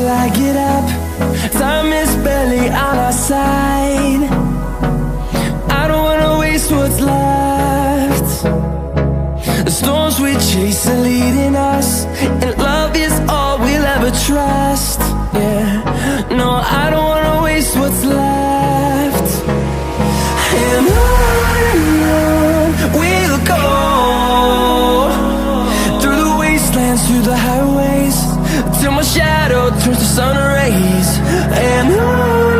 till I get up. Time is barely on our side. I don't wanna waste what's left. The storms we chase are leading us, and love is all we'll ever trust. Yeah, no, I don't wanna waste what's left. And on we'll go, through the wastelands, through the highways, till my shadow turns to sun rays. And on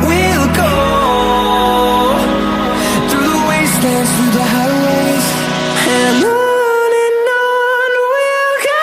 we'll go, through the wastelands, through the highways, and on we'll go.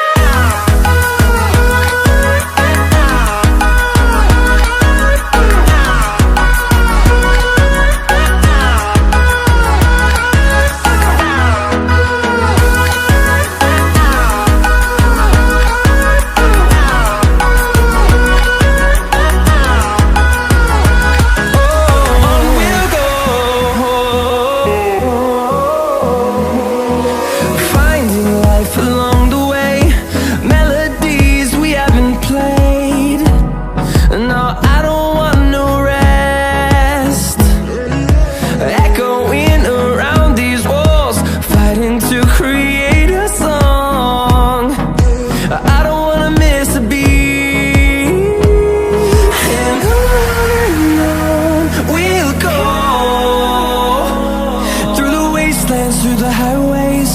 Through the highways,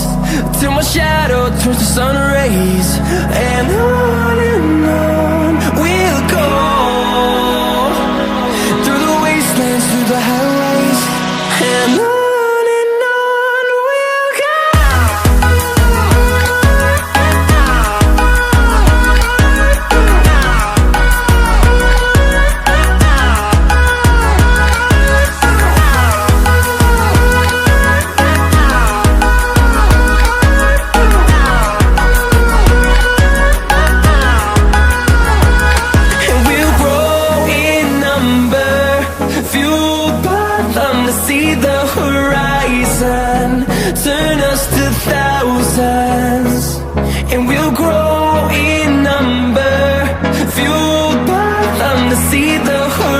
till my shadow turns to sun rays. And on we'll go, through the wastelands, through the highways, and on we'll go. See the horizon, turn us to thousands, and we'll grow in number, fueled by them to see the horizon.